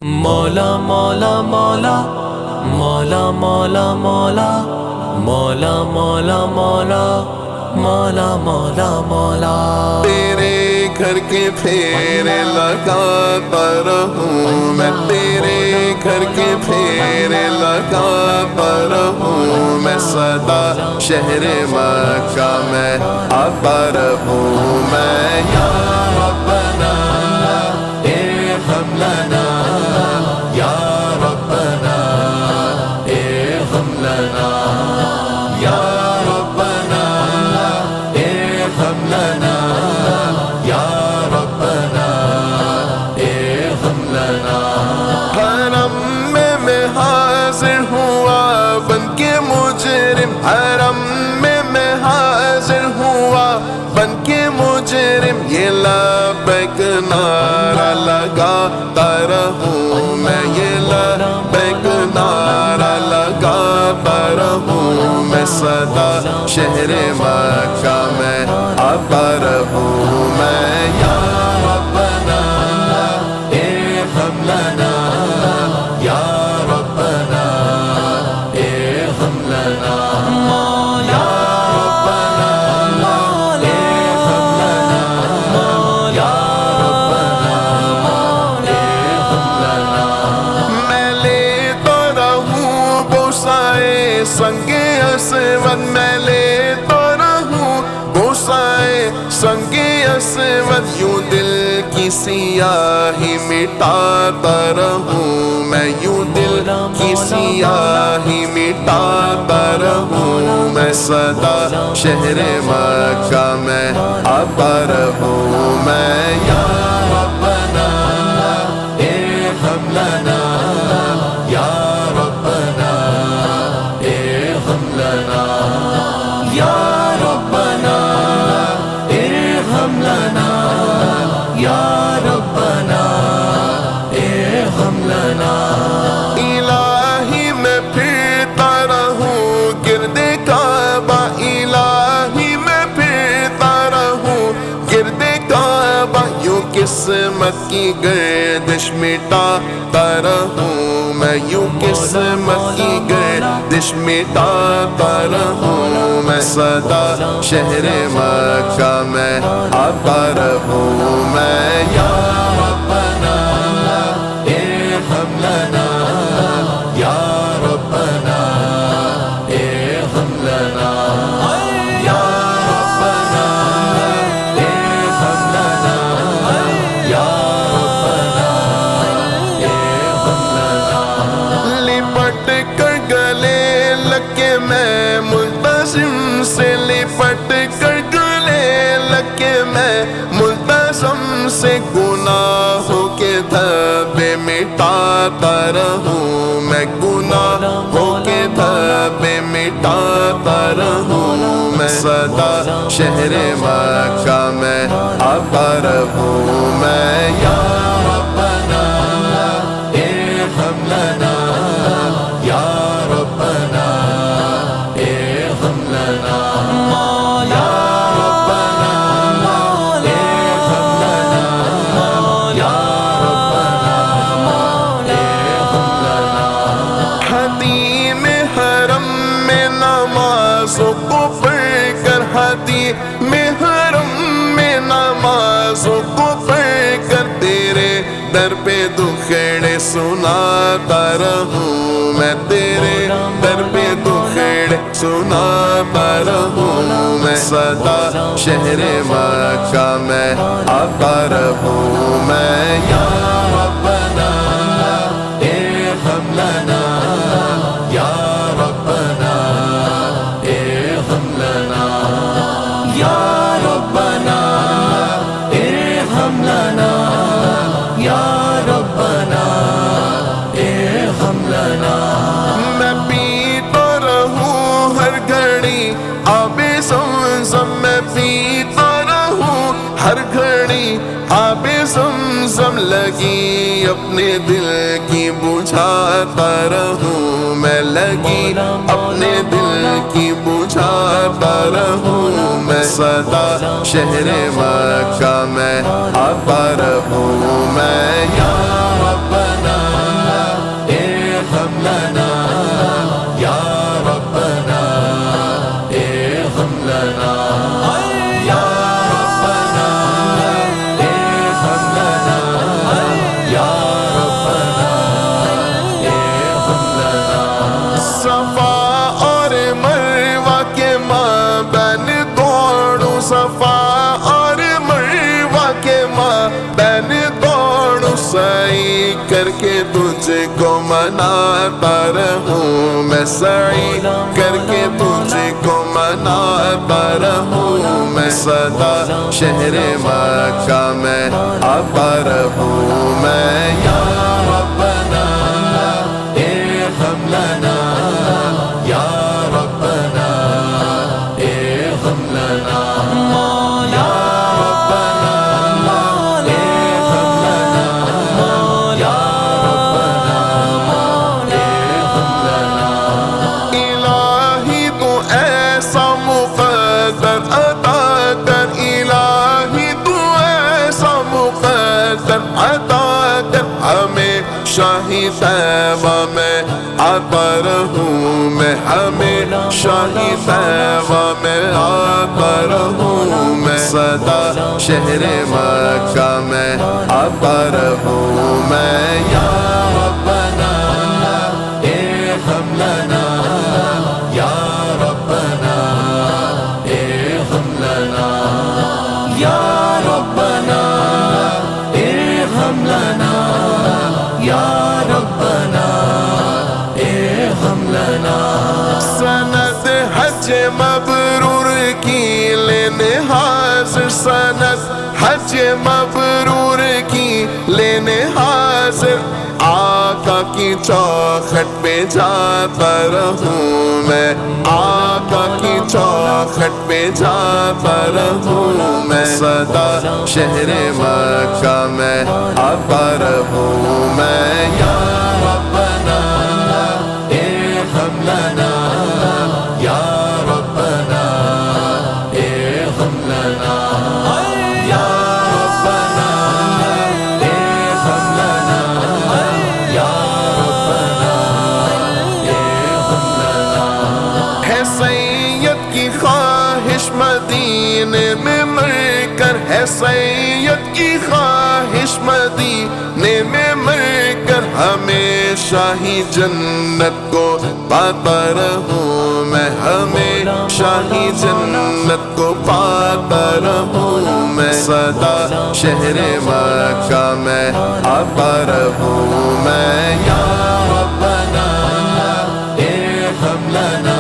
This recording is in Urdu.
مولا مولا مولا مولا مولا مولا مولا مولا مولا مولا مولا مولا تیرے گھر کے پھیرے لگاتا رہوں میں، تیرے گھر کے پھیرے لگاتا رہوں میں، سدا شہر مکہ میں آتا رہوں میں۔ یا ربنا ارحم لنا، یا ربنا ارحم لنا، یا ربنا ارحم لنا، یا ربنا ارحم لنا۔ حرم میں حاضر ہوا بن کے مجرم، حرم میں حاضر ہوا بن کے مجرم، یہ لبیک نعرہ لگاتا رہوں میں، یہ لبیک نعرہ لگاتا رہوں میں، سدا شہر مکہ میں آتا رہوں میں۔ یا ربنا ارحم لنا، یا ربنا ارحم لنا، یا ربنا ارحم لنا، یا ربنا ارحم لنا۔ میں لیتا رہوں بوسائے سنگ اسود، میں لیتا رہوں بوسائے سنگ اسود، یوں دل کی سیاہی مٹاتا رہوں میں، یوں دل کی سیاہی مٹاتا رہوں میں، سدا شہر مکہ میں آتا رہوں میں۔ یا ربنا ارحم لنا، یا ربنا ارحم لنا، یا ربنا ارحم لنا، یا ربنا ارحم لنا۔ الہی میں پھرتا رہوں گرد کعبہ، الہی میں پھرتا رہوں گرد کعبہ، یوں قسمت کی گردش مٹاتا رہوں میں، یوں قسمت کی گردش مٹاتا رہوں میں، سدا شہر مکہ میں آتا رہوں میں۔ یا ربنا ارحم لنا، یا ربنا ارحم لنا، یا ربنا ارحم لنا، یا ربنا ارحم لنا۔ لپٹ کر گلے لگ کے میں ملتزم سے، لپٹ کر گلے لگ کے میں ملتزم سے، گناہوں کے دھبے مٹاتا رہوں میں، گناہوں کے دھبے مٹاتا رہوں میں، سدا شہر مکہ میں آتا رہوں میں۔ یا ربنا ارحم لنا، یا ربنا ارحم لنا، یا ربنا ارحم لنا، یا ربنا ارحم لنا۔ حدیم حرم میں نمازوں کو پڑھ کر، حدیم حرم میں نمازوں کو پڑھ کر، تیرے در پہ دکھڑے سناتا رہوں میں، تیرے در پہ دکھڑے سناتا رہوں میں، سدا شہر مکہ میں آتا رہوں میں۔ یا ربنا ارحم لنا، یا ربنا ارحم لنا، یا ربنا ارحم لنا، یا ربنا ارحم لنا۔ میں پیتا رہوں ہر گھڑی آب زمزم، میں پیتا رہوں ہر گھڑی آب زمزم، لگی اپنے دل کی بجھاتا رہوں میں، لگی اپنے دل کی بجھاتا رہوں میں، سدا شہر مکہ میں آتا رہوں میں۔ یا ربنا بین دوڑ سعی کر کے تجھ کو مناتا رہوں میں، سعی کر کے تجھ کو مناتا رہوں میں، سدا شہر مکہ میں آتا رہوں میں۔ یا ربنا ارحم لنا، یا ربنا ارحم لنا، یا ربنا ارحم لنا، یا ربنا ارحم لنا۔ الہی تو ایسا مقدر عطا کر، الہی تو ایسا مقدر عطا کر، ہمیں شاہی طیبہ میں آتا رہوں میں، ہمیں شاہی طیبہ میں آتا رہوں میں، سدا شہر مکہ میں آتا رہوں میں۔ یا ربنا ارحم لنا، یا ربنا ارحم لنا، یا ربنا ارحم لنا، یا ربنا ارحم لنا۔ سند حج مبرور کی لینے حاضر، سند حج مبرور کی لینے حاضر، آقا کی چوکھٹ پہ جاتا رہوں میں، آقا کی چوکھٹ پہ جاتا رہوں میں، سدا شہر مکہ میں آتا رہوں میں۔ یا ربنا ارحم لنا، یا ربنا ارحم لنا، یا ربنا ارحم لنا، یا ربنا ارحم لنا۔ ہے سید کی خواہش مدینے میں مر کر، ہے سید کی خواہش مدینے میں مر کر، ہمیشہ ہی جنت کو پاتا رہوں میں، ہمیشہ ہی جنت کو پاتا رہوں میں، سدا شہر مکہ میں آتا رہوں میں۔ یا ربنا ارحم لنا،